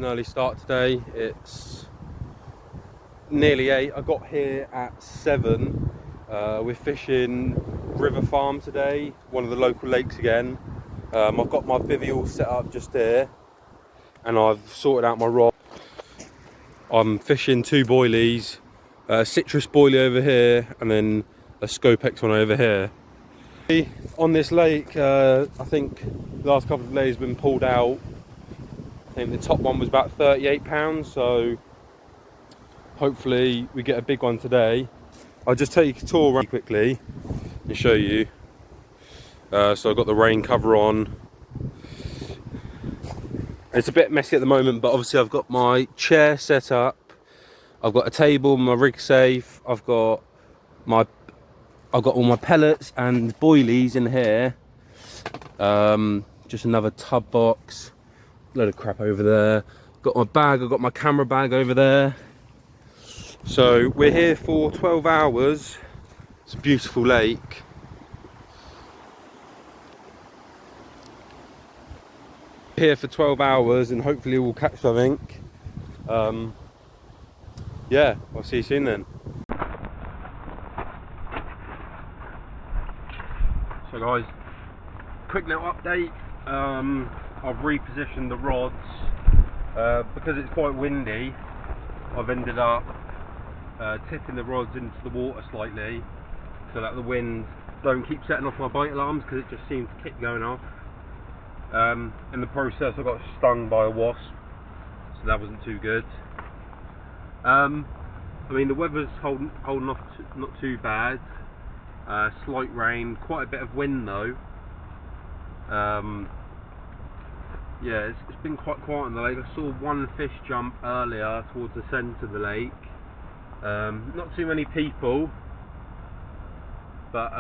early start today. It's nearly 8. I got here at 7. We're fishing River Farm today, one of the local lakes again. I've got my bivvy all set up just here, and I've sorted out my rod. I'm fishing 2 boilies, a citrus boilie over here, and then a Scopex one over here. On this lake, I think the last couple of days have been pulled out. I think the top one was about £38, so hopefully we get a big one today. I'll just take a tour around quickly and show you. So I've got the rain cover on. It's a bit messy at the moment, but obviously I've got my chair set up. I've got a table, my rig safe. I've got all my pellets and boilies in here. Just another tub box. Load of crap over there. Got my bag. I've got my camera bag over there. So we're here for 12 hours. It's a beautiful lake. Here for 12 hours and hopefully we'll catch something. Yeah, I'll see you soon then. So guys, quick little update. I've repositioned the rods because it's quite windy. I've ended up tipping the rods into the water slightly so that the wind don't keep setting off my bite alarms, because it just seems to keep going off. In the process I got stung by a wasp, so that wasn't too good. I mean, the weather's holding off, not too bad. Slight rain, quite a bit of wind though. Yeah, it's been quite quiet on the lake. I saw one fish jump earlier towards the centre of the lake. Not too many people, but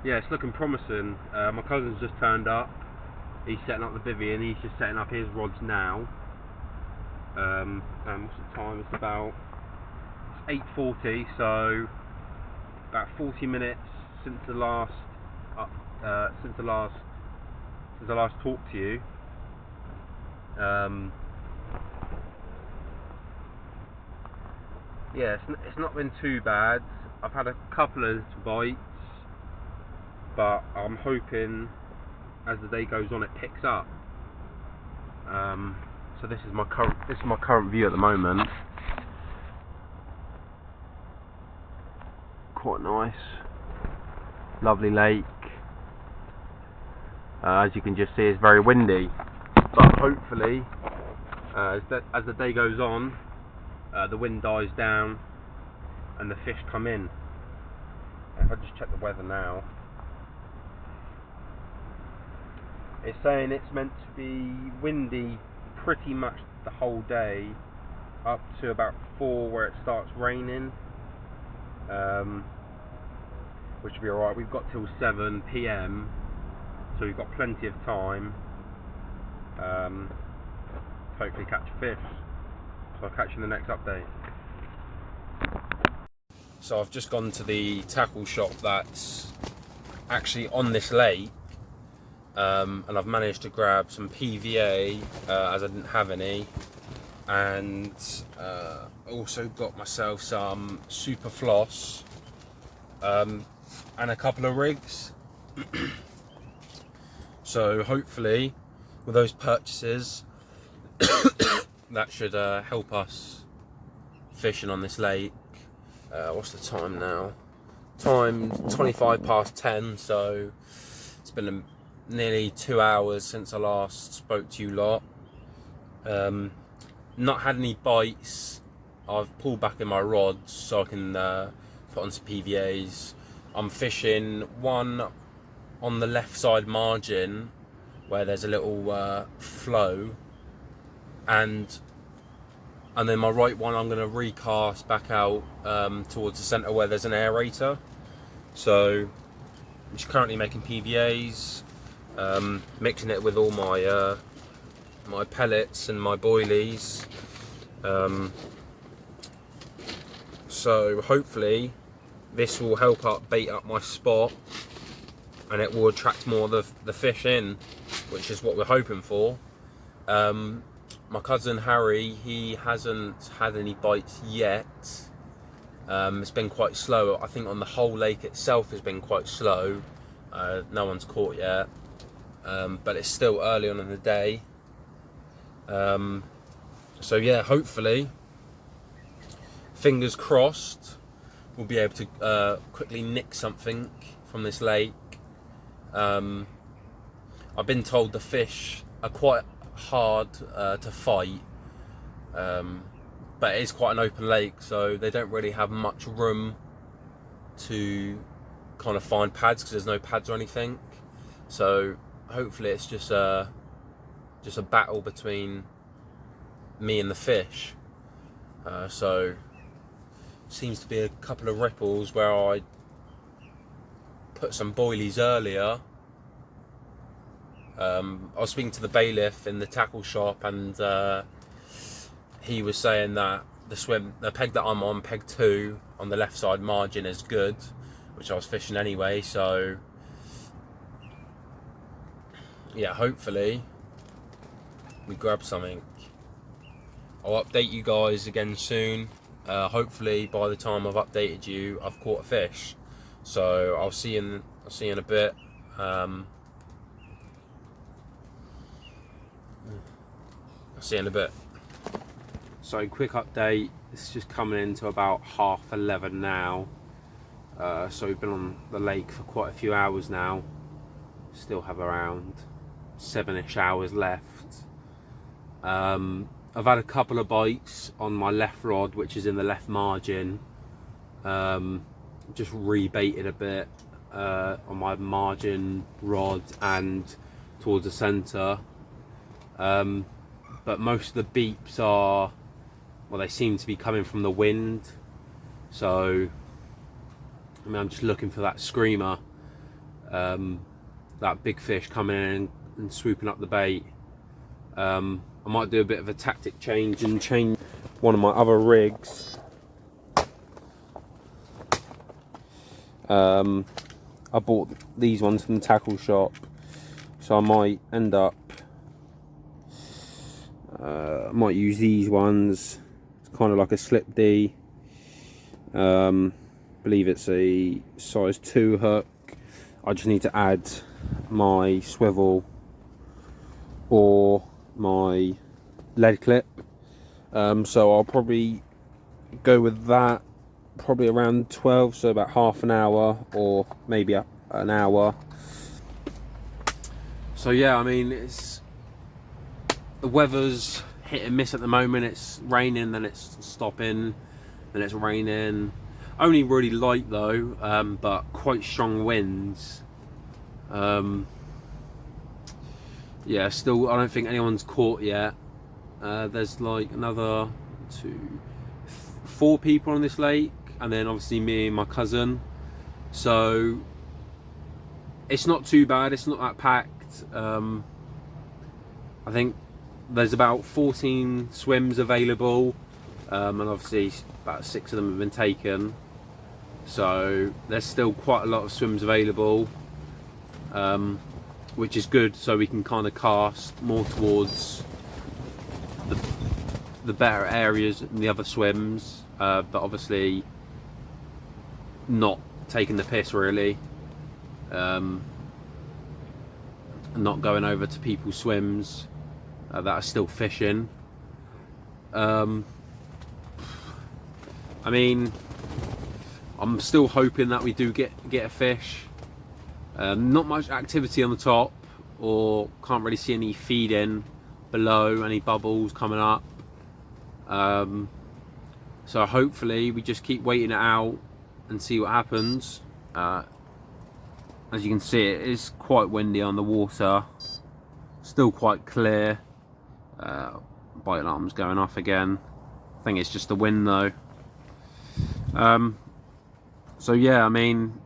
yeah, it's looking promising. My cousin's just turned up. He's setting up the bivvy and he's just setting up his rods now. And what's the time? It's about 8:40, so about 40 minutes since the last talk to you. Yeah, it's not been too bad. I've had a couple of bites, but I'm hoping as the day goes on it picks up. So this is my current view at the moment. Quite nice, lovely lake. As you can just see, it's very windy, but hopefully as the day goes on, the wind dies down and the fish come in. If I just check the weather now, it's saying it's meant to be windy pretty much the whole day up to about 4 where it starts raining, which will be alright. We've got till 7 PM, so we've got plenty of time to hopefully catch a fish. So I'll catch you in the next update. So I've just gone to the tackle shop that's actually on this lake, and I've managed to grab some PVA as I didn't have any, and also got myself some super floss and a couple of rigs. So hopefully with those purchases that should help us fishing on this lake. What's the time now? Time 25 past 10, so it's been nearly 2 hours since I last spoke to you lot. Not had any bites. I've pulled back in my rods so I can put on some PVAs. I'm fishing one on the left side margin where there's a little flow, and then my right one I'm going to recast back out towards the centre where there's an aerator. So I'm just currently making PVAs, mixing it with all my my pellets and my boilies. So hopefully this will help bait up my spot, and it will attract more of the fish in, which is what we're hoping for. My cousin Harry, he hasn't had any bites yet. It's been quite slow. I think on the whole lake itself has been quite slow. No one's caught yet, but it's still early on in the day. So yeah, hopefully, fingers crossed, we'll be able to quickly nick something from this lake. I've been told the fish are quite hard to fight, but it is quite an open lake, so they don't really have much room to kind of find pads because there's no pads or anything. So hopefully it's just a battle between me and the fish. So seems to be a couple of ripples where I put some boilies earlier. I was speaking to the bailiff in the tackle shop, and he was saying that the peg that I'm on, peg 2 on the left side margin, is good, which I was fishing anyway. So yeah, hopefully we grab something. I'll update you guys again soon. Hopefully by the time I've updated you, I've caught a fish. So I'll see you in a bit. I'll see you in a bit. So quick update, it's just coming into about 11:30 now. So we've been on the lake for quite a few hours now. Still have around 7-ish hours left. I've had a couple of bites on my left rod, which is in the left margin. Just rebaited a bit on my margin rod and towards the centre. But most of the beeps are, well, they seem to be coming from the wind. So I mean, I'm just looking for that screamer, that big fish coming in and swooping up the bait. I might do a bit of a tactic change and change one of my other rigs. I bought these ones from the tackle shop, so I might end up I might use these ones. It's kind of like a slip D. Believe it's a size 2 hook. I just need to add my swivel or my lead clip, so I'll probably go with that probably around 12, so about half an hour or maybe an hour. So yeah, I mean, the weather's hit and miss at the moment. It's raining, then it's stopping, then it's raining. Only really light though, but quite strong winds. Yeah, still I don't think anyone's caught yet. There's like another 4 people on this lake, and then obviously me and my cousin. So it's not too bad, it's not that packed. I think there's about 14 swims available, and obviously about 6 of them have been taken. So there's still quite a lot of swims available, which is good, so we can kind of cast more towards the better areas in the other swims, but obviously not taking the piss really, not going over to people's swims that are still fishing. I mean, I'm still hoping that we do get a fish. Not much activity on the top, or can't really see any feeding below, any bubbles coming up. So hopefully we just keep waiting it out and see what happens. As you can see, it is quite windy on the water, still quite clear. Bite alarm's going off again. I think it's just the wind though. So yeah, I mean,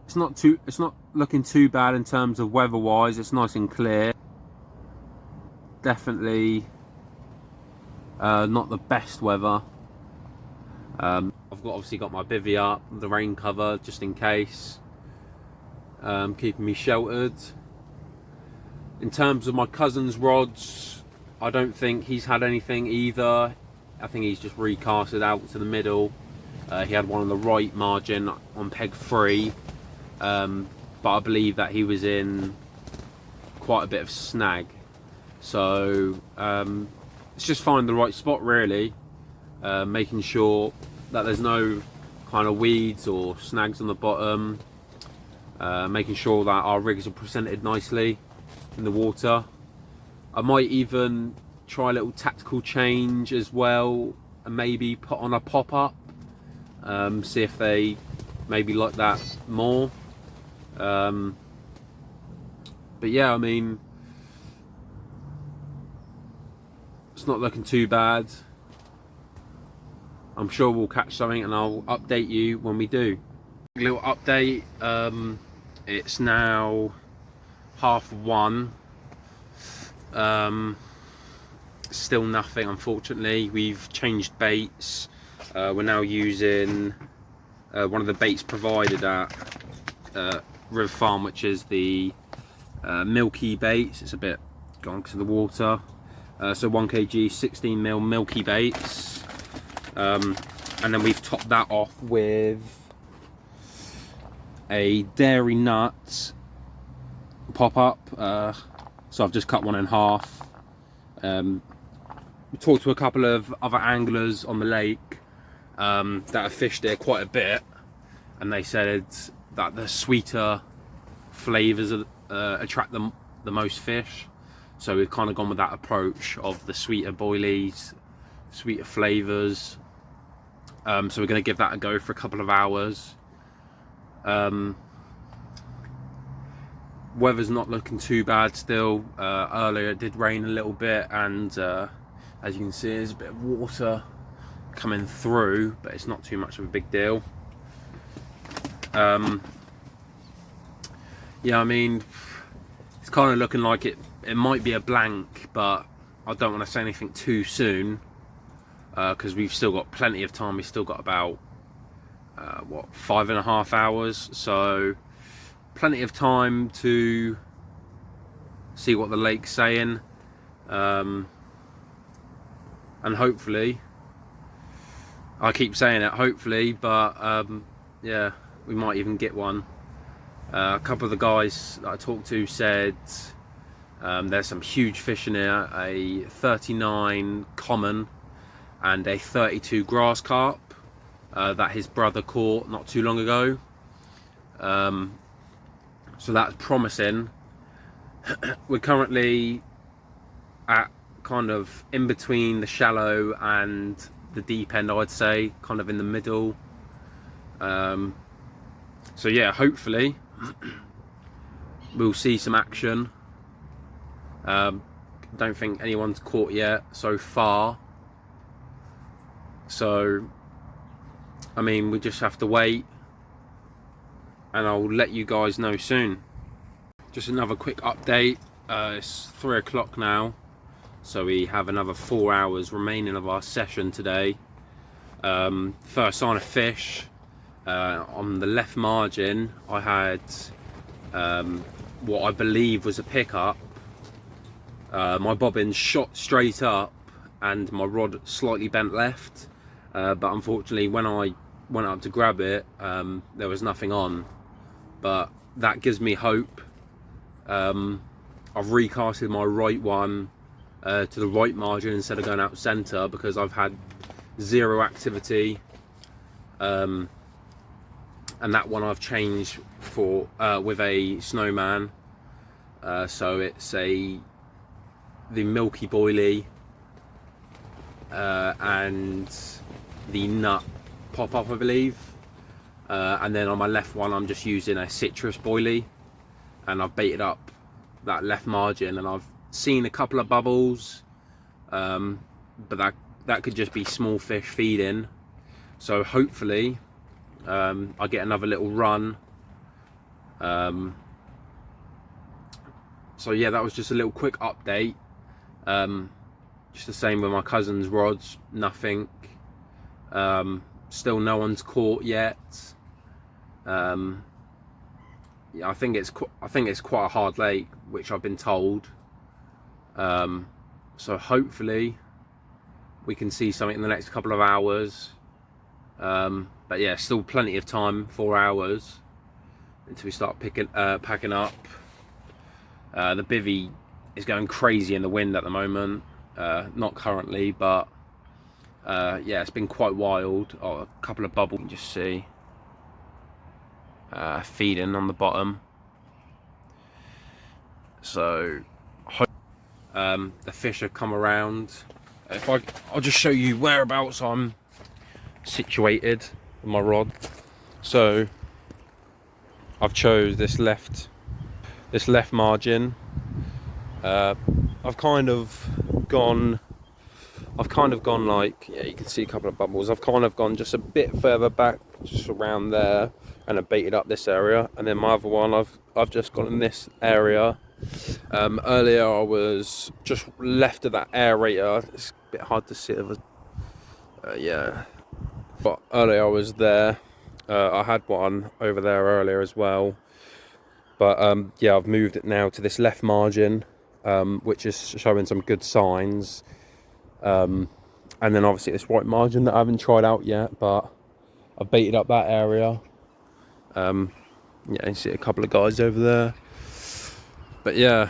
it's not looking too bad in terms of weather wise. It's nice and clear. Definitely not the best weather. I've obviously got my bivvy up, the rain cover just in case, keeping me sheltered. In terms of my cousin's rods, I don't think he's had anything either. I think he's just recasted out to the middle. He had one on the right margin on peg 3, but I believe that he was in quite a bit of snag. So it's just finding the right spot really, making sure that there's no kind of weeds or snags on the bottom, making sure that our rigs are presented nicely in the water. I might even try a little tactical change as well, and maybe put on a pop-up, see if they maybe like that more. But yeah, I mean, it's not looking too bad. I'm sure we'll catch something and I'll update you when we do. A little update, it's now 1:30. Still nothing, unfortunately. We've changed baits. We're now using one of the baits provided at River Farm, which is the milky baits. It's a bit gone because of the water. So 1 kg 16mm milky baits, and then we've topped that off with a dairy nut pop-up. So I've just cut one in half. We talked to a couple of other anglers on the lake that have fished there quite a bit, and they said that the sweeter flavours attract them the most fish. So we've kind of gone with that approach of the sweeter boilies, sweeter flavours. So we're going to give that a go for a couple of hours. Weather's not looking too bad still. Earlier it did rain a little bit, and as you can see there's a bit of water coming through, but it's not too much of a big deal. Yeah, I mean, it's kind of looking like it might be a blank, but I don't want to say anything too soon, because we've still got plenty of time. We've still got about what, 5.5 hours, so plenty of time to see what the lake's saying, and hopefully, I keep saying it, hopefully, but yeah, we might even get one. A couple of the guys that I talked to said there's some huge fish in here, a 39 common and a 32 grass carp that his brother caught not too long ago. So that's promising. We're currently at kind of in between the shallow and the deep end, I'd say, kind of in the middle. So yeah, hopefully we'll see some action. Don't think anyone's caught yet so far, so I mean, we just have to wait, and I'll let you guys know soon. Just another quick update. It's 3 o'clock now, so we have another 4 hours remaining of our session today. First sign of fish, on the left margin I had what I believe was a pickup. My bobbin shot straight up and my rod slightly bent left, but unfortunately when I went up to grab it, there was nothing on, but that gives me hope. I've recasted my right one to the right margin instead of going out center, because I've had zero activity, and that one I've changed for with a snowman, so it's the milky boilie and the nut pop-up, I believe, and then on my left one I'm just using a citrus boilie, and I've baited up that left margin, and I've seen a couple of bubbles, but that could just be small fish feeding. So hopefully I get another little run. So yeah, that was just a little quick update. Just the same with my cousin's rods, nothing. Still no one's caught yet. Yeah, I think it's quite a hard lake, which I've been told. So hopefully we can see something in the next couple of hours. But yeah, still plenty of time, 4 hours until we start packing up. The bivvy is going crazy in the wind at the moment. Not currently, but yeah, it's been quite wild. Oh, a couple of bubbles, you can just see feeding on the bottom. So the fish have come around. I'll just show you whereabouts I'm situated with my rod. So I've chose this left margin. I've kind of gone like, yeah, you can see a couple of bubbles. I've kind of gone just a bit further back, just around there, and I've baited up this area. And then my other one, I've just gone in this area. Earlier I was just left of that aerator. It's a bit hard to see. Yeah, but earlier I was there. I had one over there earlier as well, but yeah, I've moved it now to this left margin, which is showing some good signs. And then obviously this white margin that I haven't tried out yet, but I've baited up that area. Yeah, you can see a couple of guys over there. But yeah,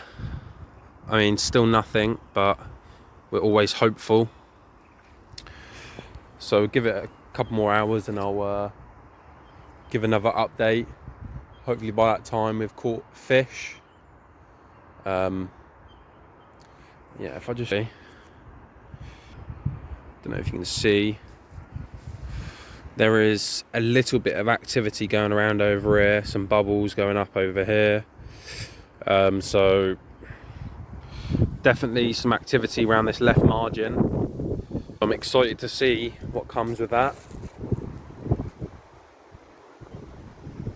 I mean, still nothing, but we're always hopeful. So give it a couple more hours and I'll give another update. Hopefully by that time we've caught fish. Yeah, if I just, don't know if you can see, there is a little bit of activity going around over here, some bubbles going up over here. So definitely some activity around this left margin. I'm excited to see what comes with that.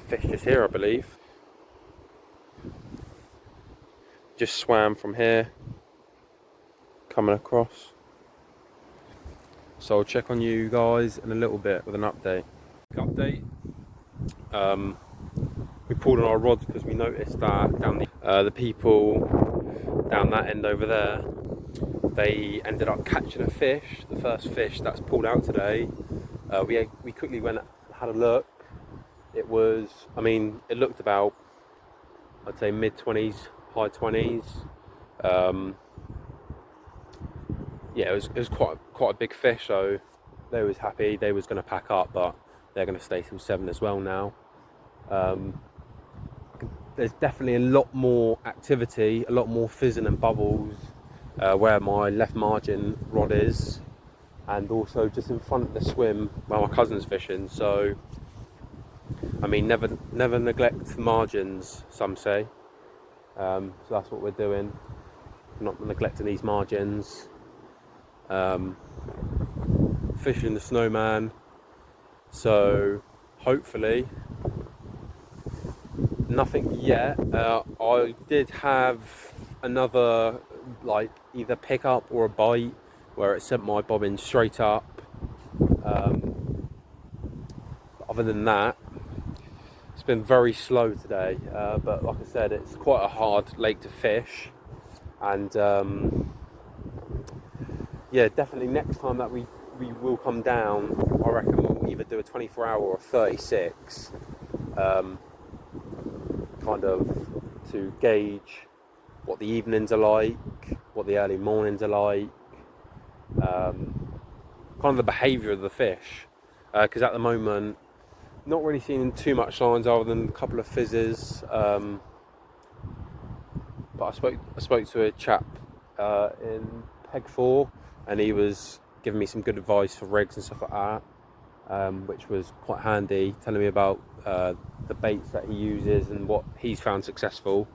Fish is here, I believe. Just swam from here, coming across. So I'll check on you guys in a little bit with an update. We pulled on our rods because we noticed that down the people down that end over there, they ended up catching a fish, the first fish that's pulled out today. We quickly went and had a look. It was, I mean, it looked about, I'd say mid-20s, high 20s. Yeah, it was quite a big fish, so they was happy. They was going to pack up, but they're going to stay till 7 as well now. There's definitely a lot more activity, a lot more fizzing and bubbles where my left margin rod is, and also just in front of the swim where my cousin's fishing. So I mean, never neglect margins, some say. So that's what we're doing, not neglecting these margins. Fishing the snowman, so hopefully nothing yet. I did have another, like, either pick up or a bite where it sent my bobbin straight up. Other than that, it's been very slow today, but like I said, it's quite a hard lake to fish. And yeah, definitely next time that we will come down, I reckon we'll either do a 24-hour or a 36, kind of to gauge what the evenings are like, what the early mornings are like, kind of the behaviour of the fish, because at the moment not really seeing too much signs other than a couple of fizzes. But I spoke to a chap in Peg 4, and he was giving me some good advice for rigs and stuff like that, which was quite handy, telling me about the baits that he uses and what he's found successful,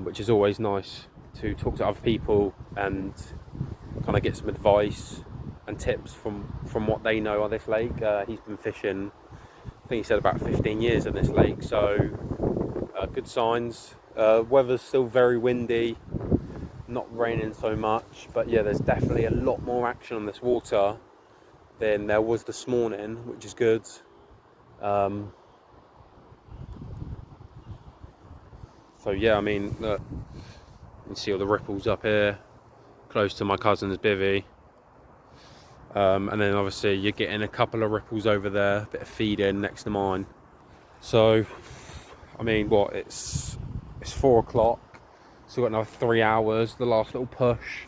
which is always nice to talk to other people and kind of get some advice and tips from what they know on this lake. He's been fishing, I think he said, about 15 years on this lake, so good signs. Weather's still very windy, not raining so much, but yeah, there's definitely a lot more action on this water than there was this morning, which is good. So yeah, I mean, look, you can see all the ripples up here, close to my cousin's bivvy. And then obviously you're getting a couple of ripples over there, a bit of feed in next to mine. So, I mean, what, it's 4 o'clock, so we've got another 3 hours, the last little push.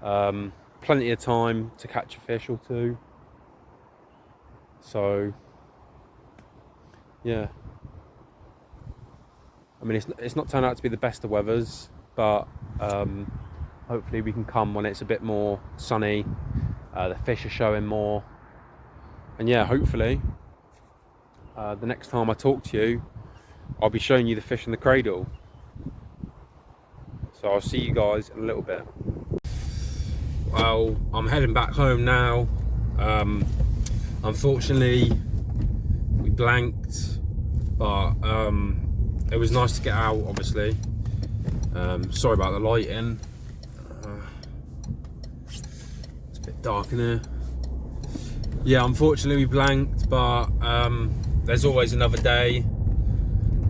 Plenty of time to catch a fish or two. So, yeah. I mean, it's not turned out to be the best of weathers, but hopefully we can come when it's a bit more sunny. The fish are showing more. And yeah, hopefully, the next time I talk to you, I'll be showing you the fish in the cradle. So I'll see you guys in a little bit. Well, I'm heading back home now. Unfortunately, we blanked, but it was nice to get out, obviously. Sorry about the lighting. It's a bit dark in here. Yeah, unfortunately we blanked, but there's always another day.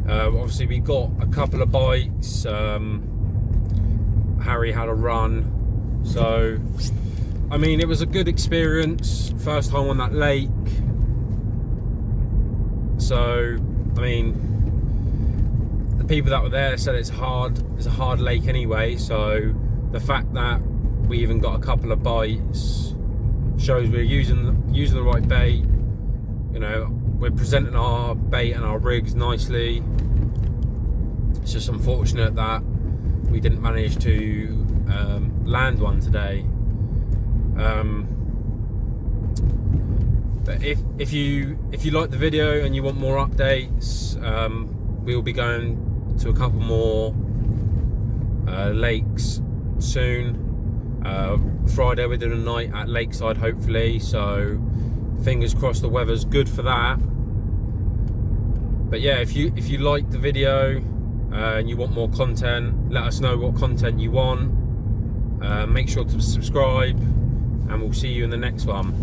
Obviously we got a couple of bites. Harry had a run. So, I mean, it was a good experience. First time on that lake. So, I mean, the people that were there said it's a hard lake anyway. So, the fact that we even got a couple of bites shows we're using the right bait. You know, we're presenting our bait and our rigs nicely. It's just unfortunate that we didn't manage to land one today. But if you like the video and you want more updates, we will be going to a couple more lakes soon. Friday we're doing a night at Lakeside, hopefully, so fingers crossed the weather's good for that. But yeah, if you like the video and you want more content, let us know what content you want. Make sure to subscribe, and we'll see you in the next one.